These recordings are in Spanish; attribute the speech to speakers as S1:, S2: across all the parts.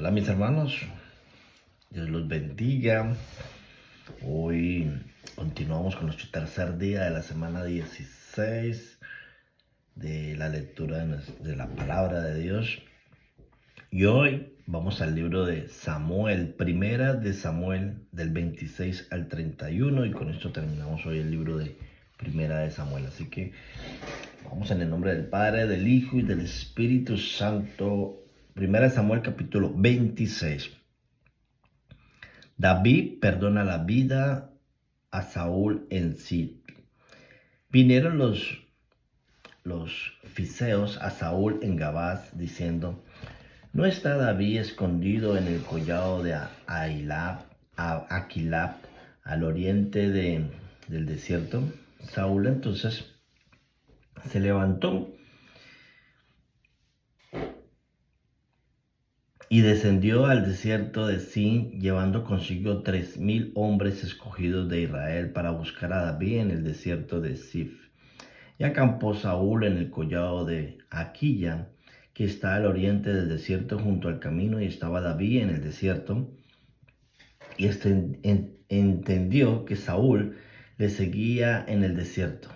S1: Hola mis hermanos, Dios los bendiga. Hoy continuamos con nuestro tercer día de la semana 16 de la lectura de la palabra de Dios. Y hoy vamos al libro de Samuel, primera de Samuel del 26 al 31, y con esto terminamos hoy el libro de primera de Samuel. Así que vamos en el nombre del Padre, del Hijo y del Espíritu Santo. Primera de Samuel capítulo 26. David perdona la vida a Saúl en Ziph. Vinieron los filisteos a Saúl en Gabás diciendo: ¿no está David escondido en el collado de Aquilab, al oriente del desierto? Saúl entonces se levantó y descendió al desierto de Zin, llevando consigo 3,000 hombres escogidos de Israel para buscar a David en el desierto de Ziph. Y acampó Saúl en el collado de Aquilla, que está al oriente del desierto junto al camino, y estaba David en el desierto. Y entendió que Saúl le seguía en el desierto.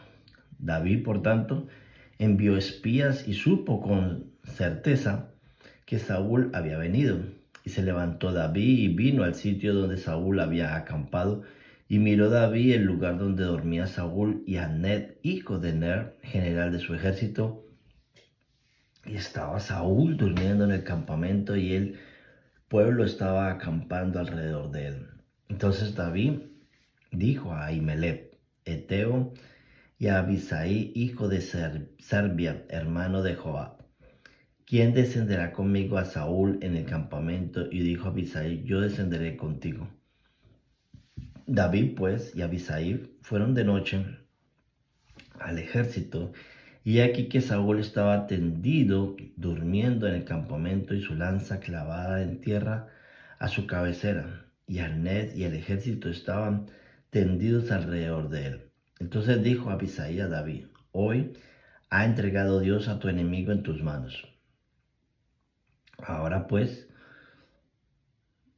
S1: David, por tanto, envió espías y supo con certeza que Saúl había venido. Y se levantó David y vino al sitio donde Saúl había acampado. Y miró David el lugar donde dormía Saúl y a Ned, hijo de Ner, general de su ejército. Y estaba Saúl durmiendo en el campamento, y el pueblo estaba acampando alrededor de él. Entonces David dijo a Ahimelech, Eteo, y a Abisai, hijo de Serbia, hermano de Joab: ¿quién descenderá conmigo a Saúl en el campamento? Y dijo Abisai: yo descenderé contigo. David pues y Abisai fueron de noche al ejército, y aquí que Saúl estaba tendido, durmiendo en el campamento, y su lanza clavada en tierra a su cabecera, y Arnés y el ejército estaban tendidos alrededor de él. Entonces dijo Abisai a David: hoy ha entregado Dios a tu enemigo en tus manos. Ahora pues,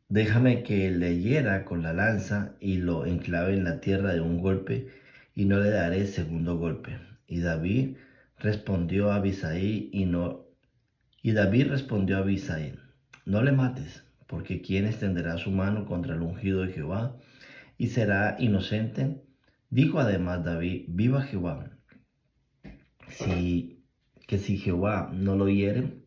S1: déjame que le hiera con la lanza y lo enclave en la tierra de un golpe, y no le daré segundo golpe. Y David respondió a Abisai, no le mates, porque ¿quién extenderá su mano contra el ungido de Jehová y será inocente? Dijo además David: viva Jehová, si Jehová no lo hiere,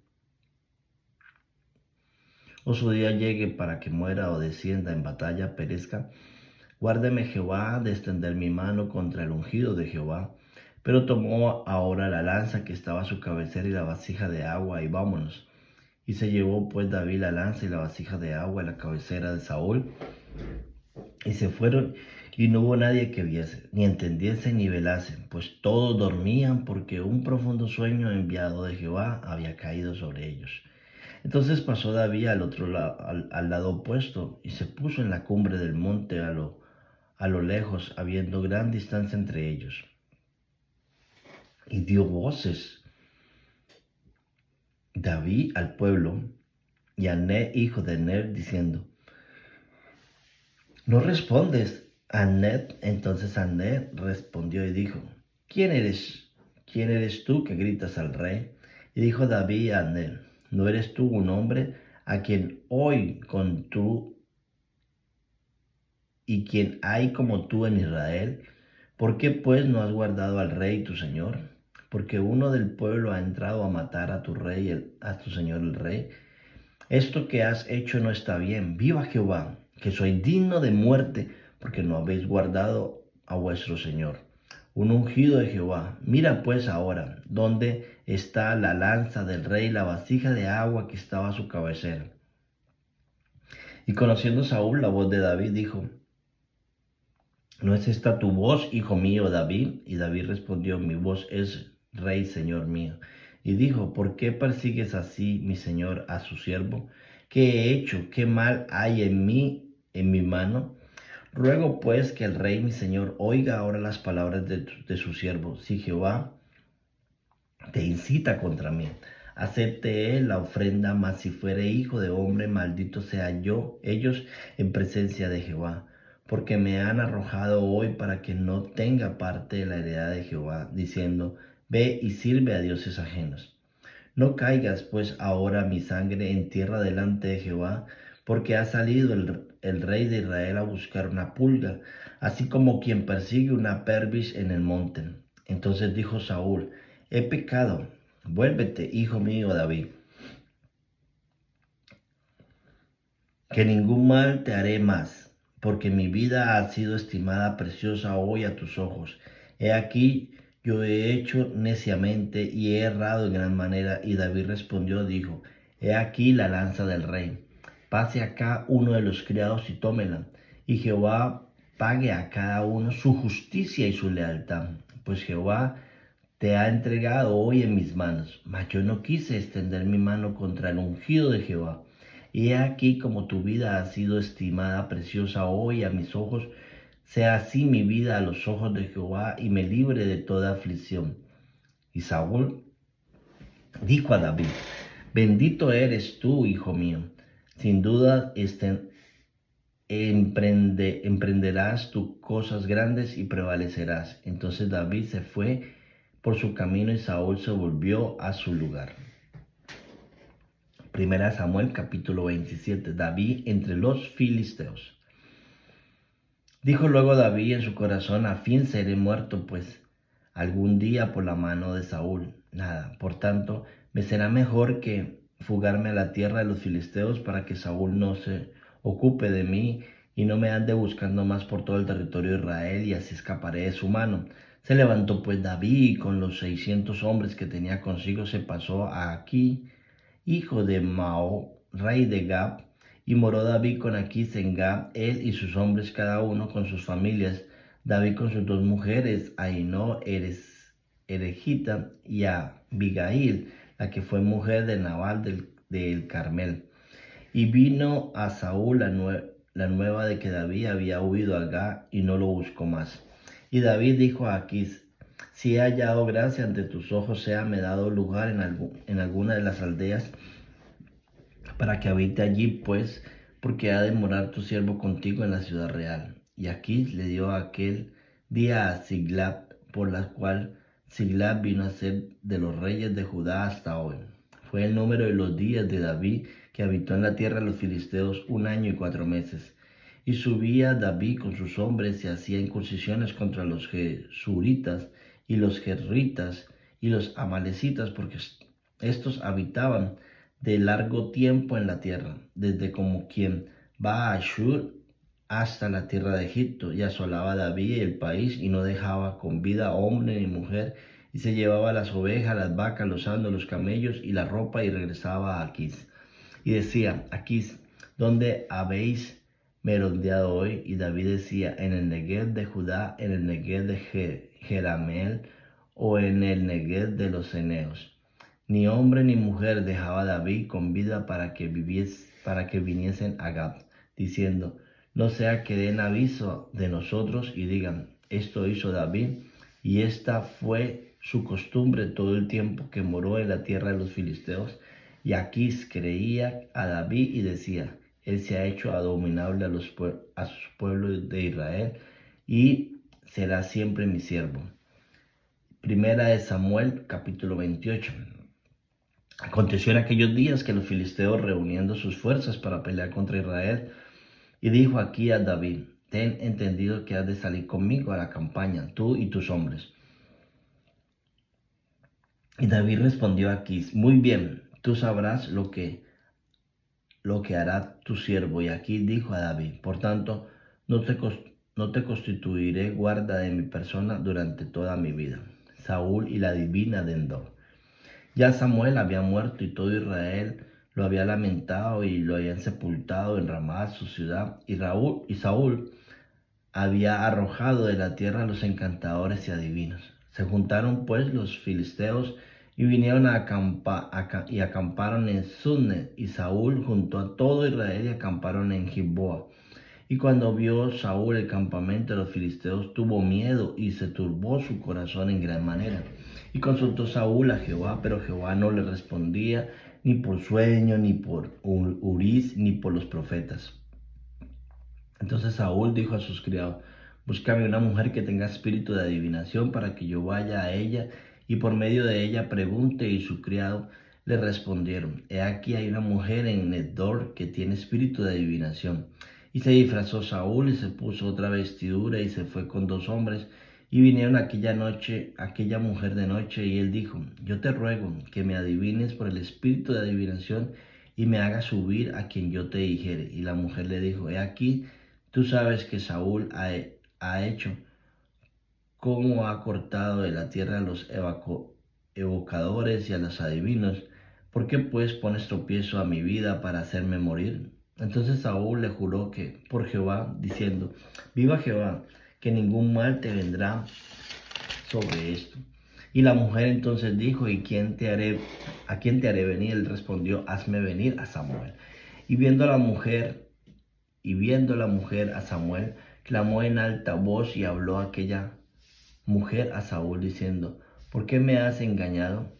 S1: o su día llegue para que muera, o descienda en batalla, perezca, guárdeme Jehová de extender mi mano contra el ungido de Jehová. Pero tomó ahora la lanza que estaba a su cabecera y la vasija de agua, y vámonos. Y se llevó pues David la lanza y la vasija de agua a la cabecera de Saúl, y se fueron, y no hubo nadie que viese, ni entendiese, ni velase, pues todos dormían, porque un profundo sueño enviado de Jehová había caído sobre ellos. Entonces pasó David al otro lado, al lado opuesto, y se puso en la cumbre del monte a lo lejos, habiendo gran distancia entre ellos. Y dio voces David al pueblo y a Ned, hijo de Ner, diciendo: ¿no respondes a Ned? Entonces a Ned respondió y dijo: ¿quién eres tú que gritas al rey? Y dijo David a Ned: ¿no eres tú un hombre a quien hoy con tú y quien hay como tú en Israel? ¿Por qué pues no has guardado al rey tu señor? Porque uno del pueblo ha entrado a matar a tu rey, a tu señor el rey. Esto que has hecho no está bien. Viva Jehová, que soy digno de muerte, porque no habéis guardado a vuestro señor, un ungido de Jehová. Mira pues ahora dónde está la lanza del rey, la vasija de agua que estaba a su cabecera. Y conociendo Saúl la voz de David, dijo: ¿no es esta tu voz, hijo mío David? Y David respondió: mi voz es, rey, señor mío. Y dijo: ¿por qué persigues así, mi señor, a su siervo? ¿Qué he hecho? ¿Qué mal hay en mi mano? Ruego pues que el rey, mi señor, oiga ahora las palabras de su siervo. Si Jehová te incita contra mí, acepte él la ofrenda, mas si fuere hijo de hombre, maldito sea ellos en presencia de Jehová, porque me han arrojado hoy para que no tenga parte de la heredad de Jehová, diciendo, ve y sirve a dioses ajenos. No caigas pues ahora mi sangre en tierra delante de Jehová, porque ha salido el rey de Israel a buscar una pulga, así como quien persigue una pervis en el monte. Entonces dijo Saúl, he pecado, vuélvete, hijo mío David, que ningún mal te haré más, porque mi vida ha sido estimada preciosa hoy a tus ojos. He aquí, yo he hecho neciamente y he errado en gran manera. Y David respondió, dijo, he aquí la lanza del rey. Pase acá uno de los criados y tómela, y Jehová pague a cada uno su justicia y su lealtad, pues Jehová te ha entregado hoy en mis manos. Mas yo no quise extender mi mano contra el ungido de Jehová. Y he aquí como tu vida ha sido estimada preciosa hoy a mis ojos, sea así mi vida a los ojos de Jehová y me libre de toda aflicción. Y Saúl dijo a David, bendito eres tú, hijo mío. Sin duda emprenderás tus cosas grandes y prevalecerás. Entonces David se fue por su camino y Saúl se volvió a su lugar. Primera Samuel capítulo 27. David entre los filisteos. Dijo luego David en su corazón, a fin seré muerto, pues algún día por la mano de Saúl. Nada, por tanto, me será mejor que fugarme a la tierra de los filisteos para que Saúl no se ocupe de mí y no me ande buscando más por todo el territorio de Israel, y así escaparé de su mano. Se levantó pues David y con los 600 hombres que tenía consigo se pasó a Aquí, hijo de Mao, rey de Gab, y moró David con Aquís en Gab, él y sus hombres cada uno con sus familias, David con sus dos mujeres, Ahinoam Erejita y Abigail, la que fue mujer de Nabal del Carmel. Y vino a Saúl la nueva de que David había huido a Gab y no lo buscó más. Y David dijo a Aquís, si he hallado gracia ante tus ojos, me dado lugar en alguna de las aldeas para que habite allí, pues, porque ha de morar tu siervo contigo en la ciudad real. Y Aquís le dio aquel día a Siglag, por la cual Siglag vino a ser de los reyes de Judá hasta hoy. Fue el número de los días de David, que habitó en la tierra de los filisteos 1 año y 4 meses. Y subía David con sus hombres y hacía incursiones contra los gesuritas y los gerritas y los amalecitas, porque estos habitaban de largo tiempo en la tierra, desde como quien va a Ashur hasta la tierra de Egipto, y asolaba David el país y no dejaba con vida hombre ni mujer, y se llevaba las ovejas, las vacas, los asnos, los camellos y la ropa, y regresaba a Aquís. Y decía, Aquís, ¿dónde habéis merodeado hoy? Y David decía, en el Negev de Judá, en el Negev de Jerameel, o en el Negev de los Eneos. Ni hombre ni mujer dejaba David con vida para que viniesen a Gab, diciendo, no sea que den aviso de nosotros y digan, esto hizo David, y esta fue su costumbre todo el tiempo que moró en la tierra de los filisteos. Y Aquís creía a David y decía, él se ha hecho abominable a sus pueblos de Israel y será siempre mi siervo. Primera de Samuel capítulo 28. Aconteció en aquellos días que los filisteos, reuniendo sus fuerzas para pelear contra Israel, y dijo aquí a David, ten entendido que has de salir conmigo a la campaña, tú y tus hombres. Y David respondió a Aquís, muy bien, tú sabrás lo que hará tu siervo. Y aquí dijo a David, por tanto, no te constituiré guarda de mi persona durante toda mi vida. Saúl y la divina de Endor. Ya Samuel había muerto y todo Israel lo había lamentado y lo habían sepultado en Ramá, su ciudad. Y Saúl había arrojado de la tierra a los encantadores y adivinos. Se juntaron pues los filisteos y vinieron y acamparon en Sunne. Y Saúl juntó a todo Israel y acamparon en Gilboa. Y cuando vio Saúl el campamento de los filisteos, tuvo miedo y se turbó su corazón en gran manera. Y consultó Saúl a Jehová, pero Jehová no le respondía ni por sueño, ni por Uris, ni por los profetas. Entonces Saúl dijo a sus criados: búscame una mujer que tenga espíritu de adivinación para que yo vaya a ella y por medio de ella pregunte. Y su criado le respondieron: he aquí hay una mujer en Endor que tiene espíritu de adivinación. Y se disfrazó Saúl y se puso otra vestidura y se fue con 2 hombres. Y vinieron aquella noche, aquella mujer de noche, y él dijo: yo te ruego que me adivines por el espíritu de adivinación y me hagas subir a quien yo te dijere. Y la mujer le dijo: he aquí, tú sabes que Saúl ha hecho cómo ha cortado de la tierra a los evocadores y a los adivinos. ¿Por qué pues pones tropiezo a mi vida para hacerme morir? Entonces Saúl le juró que por Jehová, diciendo: viva Jehová, que ningún mal te vendrá sobre esto. Y la mujer entonces dijo: ¿y a quién te haré venir? Él respondió: hazme venir a Samuel. Y viendo la mujer a Samuel, clamó en alta voz y habló aquella mujer a Saúl diciendo: ¿por qué me has engañado?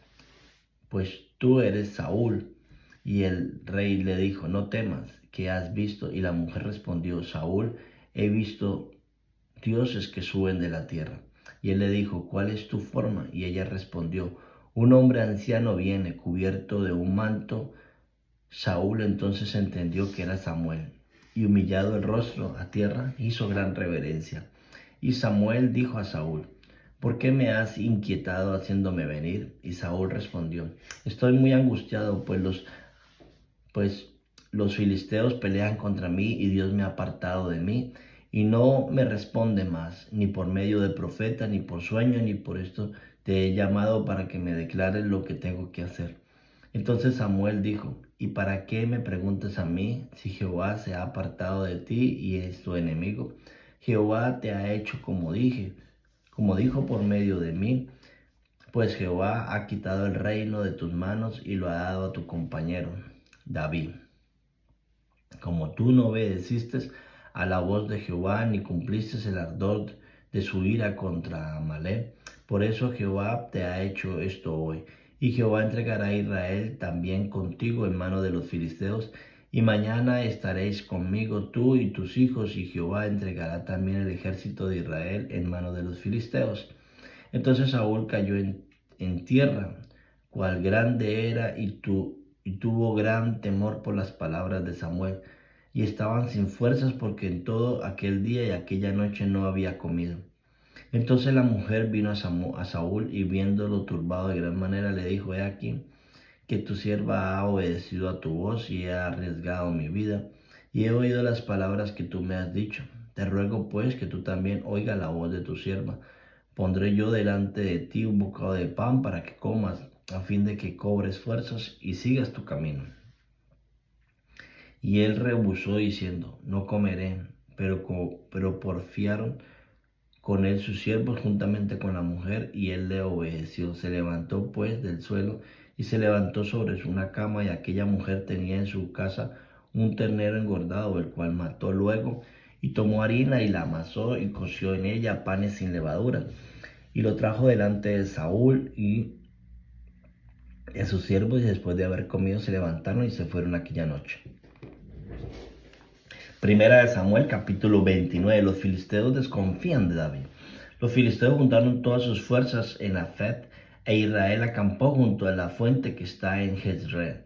S1: Pues tú eres Saúl. Y el rey le dijo: no temas, ¿qué has visto? Y la mujer respondió: Saúl, he visto dioses que suben de la tierra. Y él le dijo: ¿cuál es tu forma? Y ella respondió: un hombre anciano viene cubierto de un manto. Saúl entonces entendió que era Samuel, y humillado el rostro a tierra, hizo gran reverencia. Y Samuel dijo a Saúl: ¿por qué me has inquietado haciéndome venir? Y Saúl respondió: estoy muy angustiado, pues los filisteos pelean contra mí y Dios me ha apartado de mí y no me responde más, ni por medio de profeta, ni por sueño, ni por esto te he llamado para que me declares lo que tengo que hacer. Entonces Samuel dijo: ¿y para qué me preguntas a mí si Jehová se ha apartado de ti y es tu enemigo? Jehová te ha hecho como dijo por medio de mí, pues Jehová ha quitado el reino de tus manos y lo ha dado a tu compañero David. Como tú no obedeciste a la voz de Jehová, ni cumpliste el ardor de su ira contra Amalek, por eso Jehová te ha hecho esto hoy. Y Jehová entregará a Israel también contigo en mano de los filisteos, y mañana estaréis conmigo tú y tus hijos, y Jehová entregará también el ejército de Israel en mano de los filisteos. Entonces Saúl cayó en tierra, cual grande era, y tuvo gran temor por las palabras de Samuel, y estaban sin fuerzas porque en todo aquel día y aquella noche no había comido. Entonces la mujer vino a Saúl y viéndolo turbado de gran manera le dijo: he aquí que tu sierva ha obedecido a tu voz y he arriesgado mi vida y he oído las palabras que tú me has dicho. Te ruego pues que tú también oigas la voz de tu sierva. Pondré yo delante de ti un bocado de pan para que comas, a fin de que cobres fuerzas y sigas tu camino. Y él rehusó diciendo: no comeré. Pero porfiaron con él sus siervos juntamente con la mujer, y él le obedeció. Se levantó pues del suelo y se levantó sobre una cama, y aquella mujer tenía en su casa un ternero engordado, el cual mató luego, y tomó harina y la amasó y coció en ella panes sin levadura, y lo trajo delante de Saúl y de sus siervos, y después de haber comido se levantaron y se fueron aquella noche. Primera de Samuel, capítulo 29. Los filisteos desconfían de David. Los filisteos juntaron todas sus fuerzas en Afet, e Israel acampó junto a la fuente que está en Jezreel.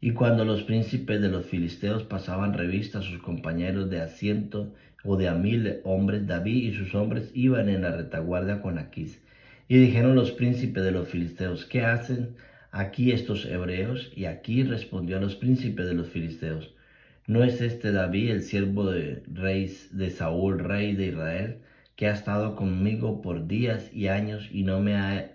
S1: Y cuando los príncipes de los filisteos pasaban revista a sus compañeros de asiento o de a 1000 hombres, David y sus hombres iban en la retaguardia con Aquís. Y dijeron los príncipes de los filisteos: ¿qué hacen aquí estos hebreos? Y Aquís respondió a los príncipes de los filisteos: ¿no es este David el siervo de Saúl, rey de Israel, que ha estado conmigo por días y años y no me ha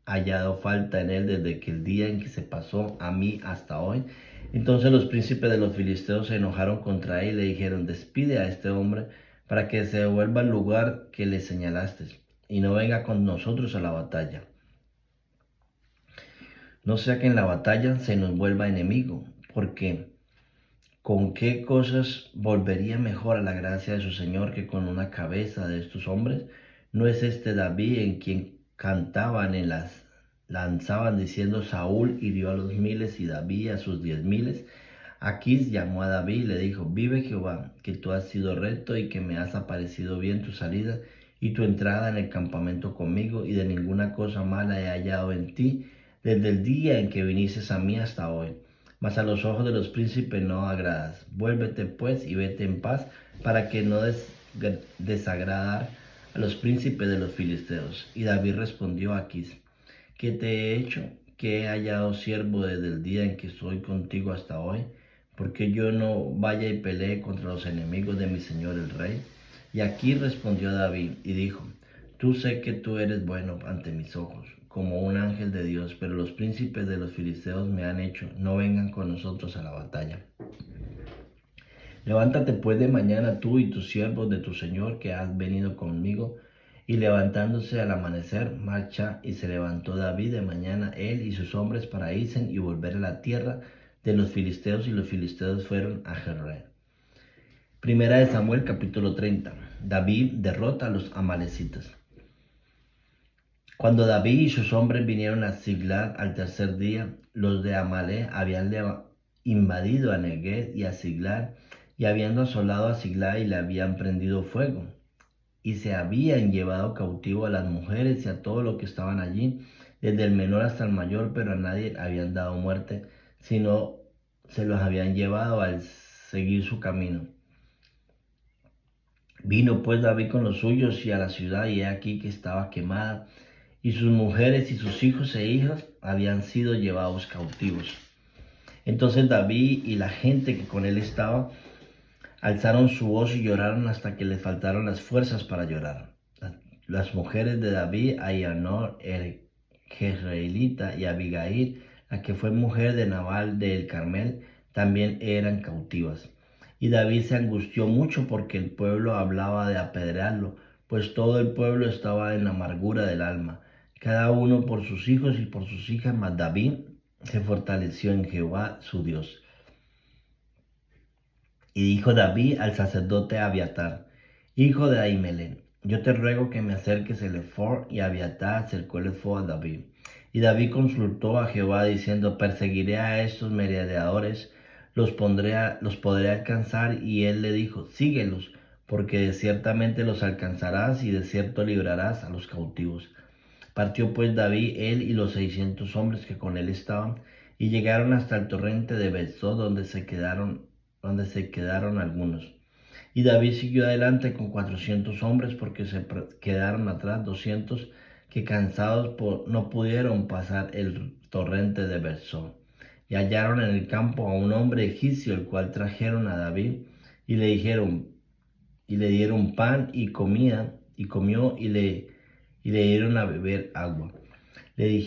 S1: hallado falta en él desde que el día en que se pasó a mí hasta hoy? Entonces los príncipes de los filisteos se enojaron contra él y le dijeron: despide a este hombre para que se devuelva al lugar que le señalaste y no venga con nosotros a la batalla, no sea que en la batalla se nos vuelva enemigo, porque ¿con qué cosas volvería mejor a la gracia de su Señor que con una cabeza de estos hombres? ¿No es este David en quien cantaban en las lanzaban diciendo: Saúl hirió a los 1000 y David a sus 10.000. Aquís llamó a David y le dijo: Vive Jehová, que tú has sido recto y que me has aparecido bien tu salida y tu entrada en el campamento conmigo, y de ninguna cosa mala he hallado en ti desde el día en que viniste a mí hasta hoy. Mas a los ojos de los príncipes no agradas. Vuélvete pues y vete en paz, para que no desagradar a los príncipes de los filisteos. Y David respondió a Aquís: ¿Qué te he hecho? Que he hallado siervo desde el día en que estoy contigo hasta hoy, porque yo no vaya y pelee contra los enemigos de mi señor el rey. Y aquí respondió David y dijo: Tú sé que tú eres bueno ante mis ojos, como un ángel de Dios, pero los príncipes de los filisteos me han hecho: no vengan con nosotros a la batalla. Levántate pues de mañana tú y tus siervos de tu señor que has venido conmigo. Y levantándose al amanecer, marcha. Y se levantó David de mañana, él y sus hombres, para irse y volver a la tierra de los filisteos, y los filisteos fueron a Jezreel. Primera de Samuel, capítulo 30. David derrota a los amalecitas. Cuando David y sus hombres vinieron a Siglag al tercer día, los de Amalec habían invadido a Negueb y a Siglag, y habiendo asolado a Siglag, y le habían prendido fuego, y se habían llevado cautivo a las mujeres y a todo lo que estaban allí, desde el menor hasta el mayor, pero a nadie habían dado muerte, sino se los habían llevado al seguir su camino. Vino pues David con los suyos y a la ciudad, y he aquí que estaba quemada, y sus mujeres y sus hijos e hijas habían sido llevados cautivos. Entonces David y la gente que con él estaba alzaron su voz y lloraron hasta que les faltaron las fuerzas para llorar. Las mujeres de David, Ahianor, el jezreelita, y Abigail, la que fue mujer de Nabal del Carmel, también eran cautivas. Y David se angustió mucho porque el pueblo hablaba de apedrearlo, pues todo el pueblo estaba en amargura del alma, cada uno por sus hijos y por sus hijas, mas David se fortaleció en Jehová su Dios. Y dijo David al sacerdote Abiatar, hijo de Ahimelech: Yo te ruego que me acerques el ephod. Y Abiatar acercó el ephod a David. Y David consultó a Jehová diciendo: Perseguiré a estos merodeadores, los podré alcanzar. Y él le dijo: Síguelos, porque ciertamente los alcanzarás, y de cierto librarás a los cautivos. Partió pues David, él y los 600 hombres que con él estaban, y llegaron hasta el torrente de Besod, donde se quedaron algunos. Y David siguió adelante con 400 hombres, porque se quedaron atrás 200 que cansados no pudieron pasar el torrente de Besod. Y hallaron en el campo a un hombre egipcio, el cual trajeron a David, y le dieron pan y comida, y comió, y le dieron a beber agua. Le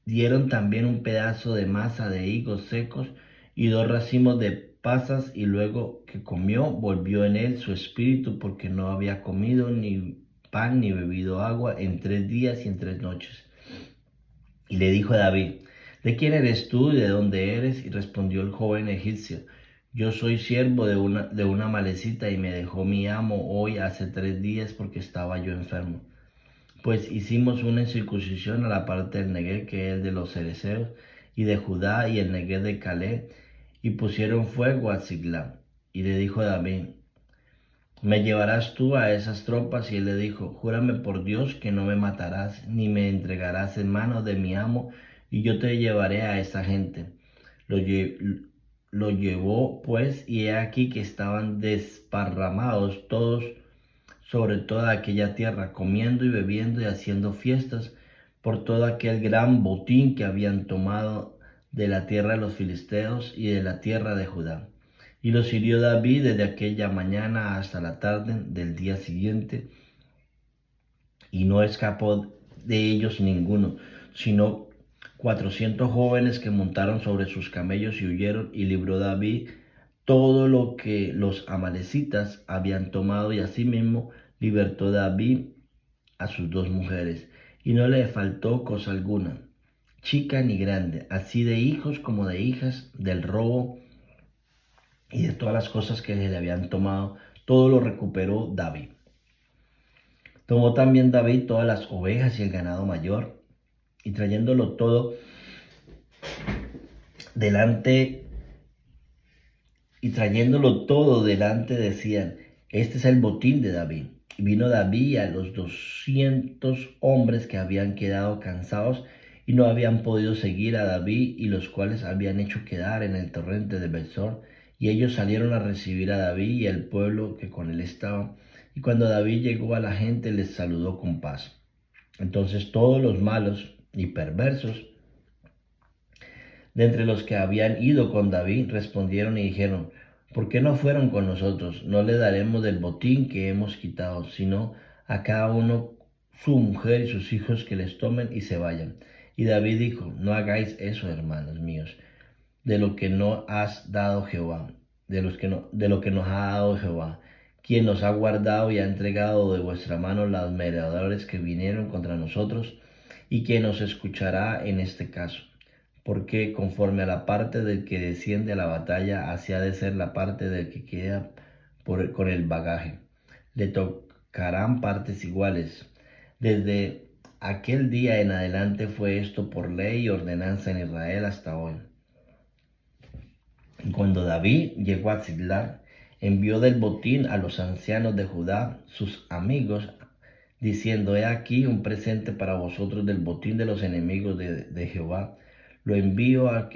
S1: dieron también un pedazo de masa de higos secos y 2 racimos de pasas, y luego que comió, volvió en él su espíritu, porque no había comido ni pan ni bebido agua en 3 días y en 3 noches. Y le dijo a David: ¿De quién eres tú y de dónde eres? Y respondió el joven egipcio: Yo soy siervo de una amalecita, y me dejó mi amo hoy hace 3 días, porque estaba yo enfermo. Pues hicimos una circuncisión a la parte del Negueb, que es de los cereceos, y de Judá, y el Negueb de Caleb, y pusieron fuego a Siglag. Y le dijo David: ¿Me llevarás tú a esas tropas? Y él le dijo: Júrame por Dios que no me matarás, ni me entregarás en manos de mi amo, y yo te llevaré a esa gente. Lo llevó pues, y he aquí que estaban desparramados todos sobre toda aquella tierra, comiendo y bebiendo y haciendo fiestas por todo aquel gran botín que habían tomado de la tierra de los filisteos y de la tierra de Judá. Y los hirió David desde aquella mañana hasta la tarde del día siguiente, y no escapó de ellos ninguno, sino 400 jóvenes que montaron sobre sus camellos y huyeron. Y libró David todo lo que los amalecitas habían tomado, y asimismo libertó David a sus 2 mujeres, y no le faltó cosa alguna, chica ni grande, así de hijos como de hijas, del robo y de todas las cosas que le habían tomado, todo lo recuperó David. Tomó también David todas las ovejas y el ganado mayor, y trayéndolo todo delante, decían, este es el botín de David. Y vino David a los 200 hombres que habían quedado cansados y no habían podido seguir a David, y los cuales habían hecho quedar en el torrente de Besor. Y ellos salieron a recibir a David y al pueblo que con él estaba. Y cuando David llegó a la gente, les saludó con paz. Entonces todos los malos y perversos de entre los que habían ido con David respondieron y dijeron, ¿por qué no fueron con nosotros? No le daremos del botín que hemos quitado, sino a cada uno su mujer y sus hijos, que les tomen y se vayan. Y David dijo, no hagáis eso, hermanos míos, de lo que no has dado Jehová, de lo que nos ha dado Jehová, quien nos ha guardado y ha entregado de vuestra mano los merodeadores que vinieron contra nosotros, y quien nos escuchará en este caso. Porque conforme a la parte del que desciende a la batalla, así ha de ser la parte del que queda con el bagaje. Le tocarán partes iguales. Desde aquel día en adelante fue esto por ley y ordenanza en Israel hasta hoy. Cuando David llegó a Ziklag, envió del botín a los ancianos de Judá, sus amigos, diciendo, he aquí un presente para vosotros del botín de los enemigos de Jehová. Lo envío a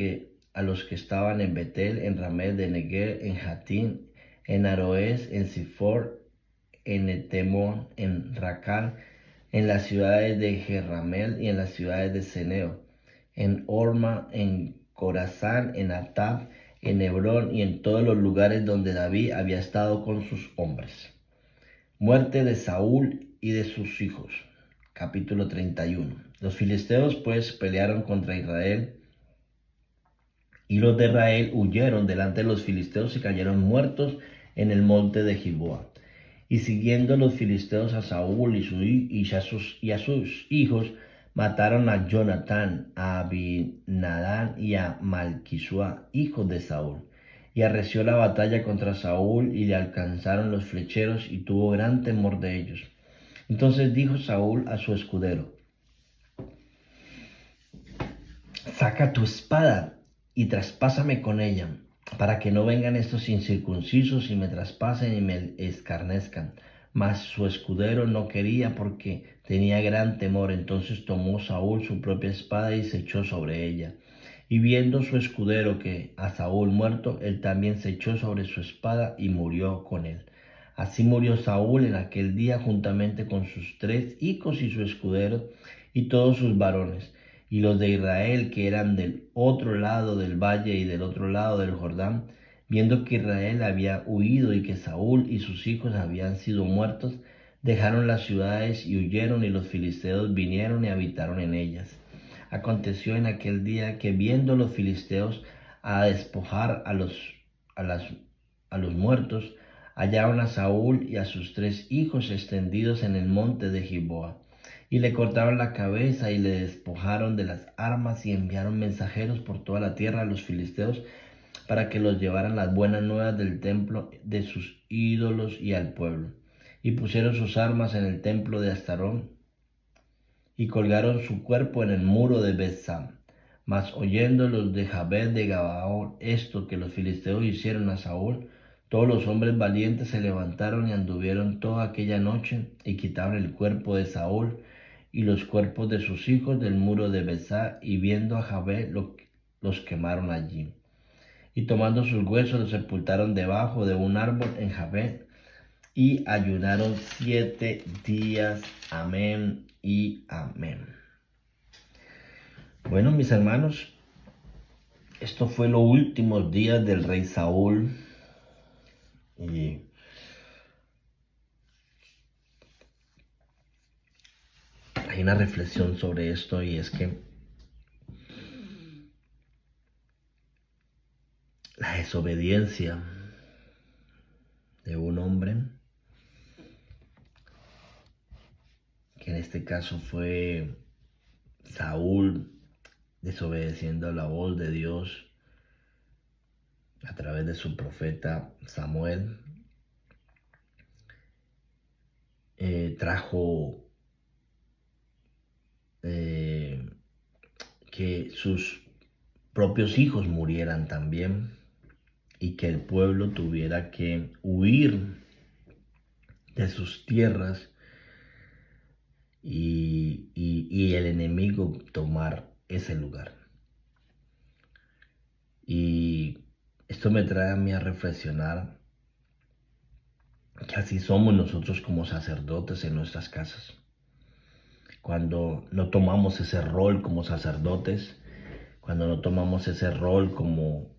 S1: los que estaban en Betel, en Ramel de Neguer, en Jatín, en Aroez, en Sifor, en Etemón, en Racal, en las ciudades de Jerramel y en las ciudades de Ceneo, en Orma, en Corazán, en Atab, en Hebrón y en todos los lugares donde David había estado con sus hombres. Muerte de Saúl y de sus hijos. Capítulo 31. Los filisteos pues pelearon contra Israel, y los de Israel huyeron delante de los filisteos y cayeron muertos en el monte de Gilboa. Y siguiendo los filisteos a Saúl y a sus hijos, mataron a Jonatán, a Abinadán y a Malquisua, hijos de Saúl. Y arreció la batalla contra Saúl, y le alcanzaron los flecheros, y tuvo gran temor de ellos. Entonces dijo Saúl a su escudero, saca tu espada y traspásame con ella, para que no vengan estos incircuncisos y me traspasen y me escarnezcan. Mas su escudero no quería, porque tenía gran temor. Entonces tomó Saúl su propia espada y se echó sobre ella. Y viendo su escudero que a Saúl muerto, él también se echó sobre su espada y murió con él. Así murió Saúl en aquel día juntamente con sus 3 hijos y su escudero y todos sus varones. Y los de Israel, que eran del otro lado del valle y del otro lado del Jordán, viendo que Israel había huido y que Saúl y sus hijos habían sido muertos, dejaron las ciudades y huyeron, y los filisteos vinieron y habitaron en ellas. Aconteció en aquel día que, viendo los filisteos a despojar a los muertos, hallaron a Saúl y a sus 3 hijos extendidos en el monte de Gilboa. Y le cortaron la cabeza y le despojaron de las armas, y enviaron mensajeros por toda la tierra a los filisteos para que los llevaran las buenas nuevas del templo de sus ídolos y al pueblo. Y pusieron sus armas en el templo de Astarón y colgaron su cuerpo en el muro de Beth-Sam. Mas oyendo los de Jabes de Gabaón esto que los filisteos hicieron a Saúl, todos los hombres valientes se levantaron y anduvieron toda aquella noche y quitaron el cuerpo de Saúl y los cuerpos de sus hijos del muro de Besá, y viendo a Jabes los quemaron allí. Y tomando sus huesos los sepultaron debajo de un árbol en Jabes, y ayunaron 7 días. Amén y amén. Bueno, mis hermanos, esto fue los últimos días del rey Saúl. Y hay una reflexión sobre esto, y es que la desobediencia de un hombre, que en este caso fue Saúl, desobedeciendo la voz de Dios a través de su profeta Samuel, trajo que sus propios hijos murieran también y que el pueblo tuviera que huir de sus tierras y el enemigo tomar ese lugar. Y esto me trae a mí a reflexionar que así somos nosotros como sacerdotes en nuestras casas. Cuando no tomamos ese rol como sacerdotes, cuando no tomamos ese rol como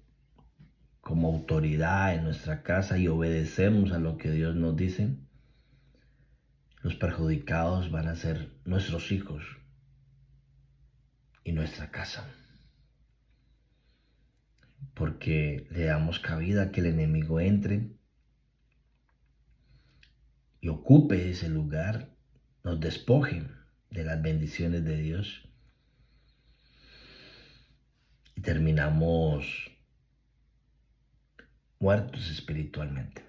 S1: autoridad en nuestra casa y obedecemos a lo que Dios nos dice, los perjudicados van a ser nuestros hijos y nuestra casa. Porque le damos cabida a que el enemigo entre y ocupe ese lugar, nos despoje de las bendiciones de Dios y terminamos muertos espiritualmente.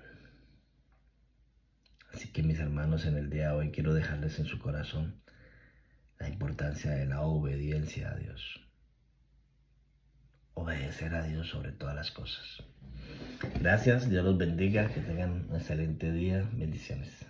S1: Así que mis hermanos, en el día de hoy quiero dejarles en su corazón la importancia de la obediencia a Dios. Obedecer a Dios sobre todas las cosas. Gracias, Dios los bendiga, que tengan un excelente día. Bendiciones.